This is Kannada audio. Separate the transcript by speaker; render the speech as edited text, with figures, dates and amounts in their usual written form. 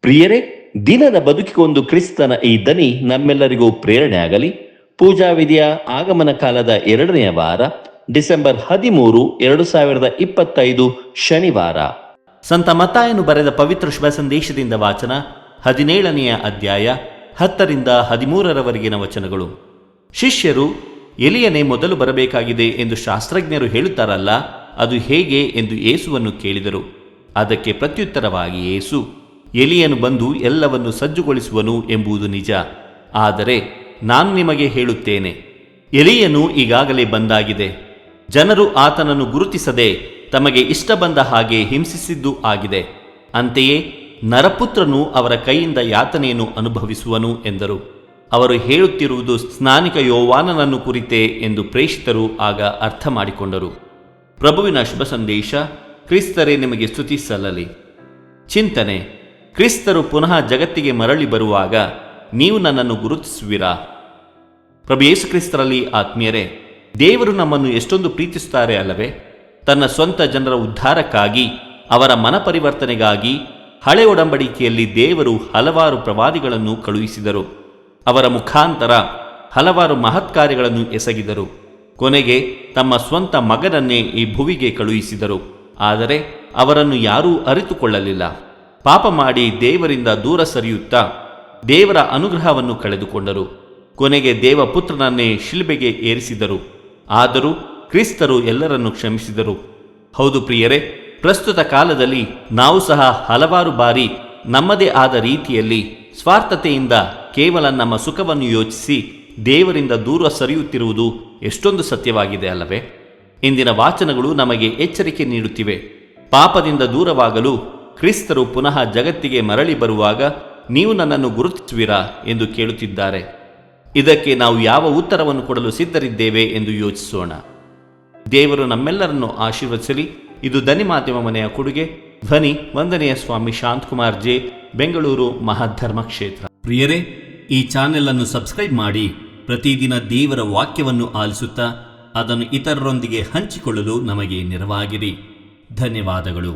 Speaker 1: ಪ್ರಿಯರೇ, ದಿನದ ಬದುಕಿಗೊಂದು ಕ್ರಿಸ್ತನ ಈ ದನಿ ನಮ್ಮೆಲ್ಲರಿಗೂ ಪ್ರೇರಣೆ ಆಗಲಿ. ಪೂಜಾ ವಿಧಿಯ ಆಗಮನ ಕಾಲದ 2ನೇ ವಾರ, ಡಿಸೆಂಬರ್ 13, 2025 ಶನಿವಾರ.
Speaker 2: ಸಂತ ಮತ್ತಾಯನು ಬರೆದ ಪವಿತ್ರ ಶುಭ ಸಂದೇಶದಿಂದ ವಾಚನ. 17ನೆಯ ಅಧ್ಯಾಯ 10ರಿಂದ 13ರವರೆಗಿನ ವಚನಗಳು. ಶಿಷ್ಯರು, ಎಲಿಯನೇ ಮೊದಲು ಬರಬೇಕಾಗಿದೆ ಎಂದು ಶಾಸ್ತ್ರಜ್ಞರು ಹೇಳುತ್ತಾರಲ್ಲ, ಅದು ಹೇಗೆ ಎಂದು ಯೇಸುವನ್ನು ಕೇಳಿದರು. ಅದಕ್ಕೆ ಪ್ರತ್ಯುತ್ತರವಾಗಿ ಯೇಸು, ಎಲಿಯನು ಬಂದು ಎಲ್ಲವನ್ನು ಸಜ್ಜುಗೊಳಿಸುವನು ಎಂಬುದು ನಿಜ. ಆದರೆ ನಾನು ನಿಮಗೆ ಹೇಳುತ್ತೇನೆ, ಎಲಿಯನು ಈಗಾಗಲೇ ಬಂದಾಗಿದೆ. ಜನರು ಆತನನ್ನು ಗುರುತಿಸದೆ ತಮಗೆ ಇಷ್ಟ ಬಂದ ಹಾಗೆ ಹಿಂಸಿಸಿದ್ದೂ ಆಗಿದೆ. ಅಂತೆಯೇ ನರಪುತ್ರನು ಅವರ ಕೈಯಿಂದ ಯಾತನೆಯನ್ನು ಅನುಭವಿಸುವನು ಎಂದರು. ಅವರು ಹೇಳುತ್ತಿರುವುದು ಸ್ನಾನಿಕ ಯೋವಾನನನ್ನು ಕುರಿತೇ ಎಂದು ಪ್ರೇಷಿತರು ಆಗ ಅರ್ಥ ಮಾಡಿಕೊಂಡರು. ಪ್ರಭುವಿನ ಶುಭ ಸಂದೇಶ. ಕ್ರಿಸ್ತರೇ ನಿಮಗೆ ಸ್ತುತಿ ಸಲ್ಲಲಿ. ಚಿಂತನೆ. ಕ್ರಿಸ್ತರು ಪುನಃ ಜಗತ್ತಿಗೆ ಮರಳಿ ಬರುವಾಗ ನೀವು ನನ್ನನ್ನು ಗುರುತಿಸುವಿರಾ? ಪ್ರಭು ಯೇಸು ಕ್ರಿಸ್ತರಲ್ಲಿ ಆತ್ಮೀಯರೇ, ದೇವರು ನಮ್ಮನ್ನು ಎಷ್ಟೊಂದು ಪ್ರೀತಿಸುತ್ತಾರೆ ಅಲ್ಲವೇ? ತನ್ನ ಸ್ವಂತ ಜನರ ಉದ್ಧಾರಕ್ಕಾಗಿ, ಅವರ ಮನಪರಿವರ್ತನೆಗಾಗಿ ಹಳೆ ಒಡಂಬಡಿಕೆಯಲ್ಲಿ ದೇವರು ಹಲವಾರು ಪ್ರವಾದಿಗಳನ್ನು ಕಳುಹಿಸಿದರು. ಅವರ ಮುಖಾಂತರ ಹಲವಾರು ಮಹತ್ಕಾರ್ಯಗಳನ್ನು ಎಸಗಿದರು. ಕೊನೆಗೆ ತಮ್ಮ ಸ್ವಂತ ಮಗನನ್ನೇ ಈ ಭುವಿಗೆ ಕಳುಹಿಸಿದರು. ಆದರೆ ಅವರನ್ನು ಯಾರೂ ಅರಿತುಕೊಳ್ಳಲಿಲ್ಲ. ಪಾಪ ಮಾಡಿ ದೇವರಿಂದ ದೂರ ಸರಿಯುತ್ತಾ ದೇವರ ಅನುಗ್ರಹವನ್ನು ಕಳೆದುಕೊಂಡರು. ಕೊನೆಗೆ ದೇವಪುತ್ರನನ್ನೇ ಶಿಲುಬೆಗೆ ಏರಿಸಿದರು. ಆದರೂ ಕ್ರಿಸ್ತರು ಎಲ್ಲರನ್ನು ಕ್ಷಮಿಸಿದರು. ಹೌದು ಪ್ರಿಯರೇ, ಪ್ರಸ್ತುತ ಕಾಲದಲ್ಲಿ ನಾವು ಸಹ ಹಲವಾರು ಬಾರಿ ನಮ್ಮದೇ ಆದ ರೀತಿಯಲ್ಲಿ ಸ್ವಾರ್ಥತೆಯಿಂದ ಕೇವಲ ನಮ್ಮ ಸುಖವನ್ನು ಯೋಚಿಸಿ ದೇವರಿಂದ ದೂರ ಸರಿಯುತ್ತಿರುವುದು ಎಷ್ಟೊಂದು ಸತ್ಯವಾಗಿದೆ ಅಲ್ಲವೇ? ಇಂದಿನ ವಾಚನಗಳು ನಮಗೆ ಎಚ್ಚರಿಕೆ ನೀಡುತ್ತಿವೆ. ಪಾಪದಿಂದ ದೂರವಾಗಲು ಕ್ರಿಸ್ತರು ಪುನಃ ಜಗತ್ತಿಗೆ ಮರಳಿ ಬರುವಾಗ ನೀವು ನನ್ನನ್ನು ಗುರುತಿಸುವಿರಾ ಎಂದು ಕೇಳುತ್ತಿದ್ದಾರೆ. ಇದಕ್ಕೆ ನಾವು ಯಾವ ಉತ್ತರವನ್ನು ಕೊಡಲು ಸಿದ್ಧರಿದ್ದೇವೆ ಎಂದು ಯೋಚಿಸೋಣ. ದೇವರು ನಮ್ಮೆಲ್ಲರನ್ನು ಆಶೀರ್ವದಿಸಲಿ. ಇದು ಧ್ವನಿ ಮಾಧ್ಯಮ ಮನೆಯ ಕೊಡುಗೆ. ಧ್ವನಿ ವಂದನೆಯ ಸ್ವಾಮಿ ಶಾಂತಕುಮಾರ್ ಜೆ, ಬೆಂಗಳೂರು ಮಹಾಧರ್ಮ ಕ್ಷೇತ್ರ. ಪ್ರಿಯರೇ, ಈ ಚಾನೆಲ್ ಅನ್ನು ಸಬ್ಸ್ಕ್ರೈಬ್ ಮಾಡಿ ಪ್ರತಿದಿನ ದೇವರ ವಾಕ್ಯವನ್ನು ಆಲಿಸುತ್ತಾ ಅದನ್ನು ಇತರರೊಂದಿಗೆ ಹಂಚಿಕೊಳ್ಳಲು ನಮಗೆ ನೆರವಾಗಿರಿ. ಧನ್ಯವಾದಗಳು.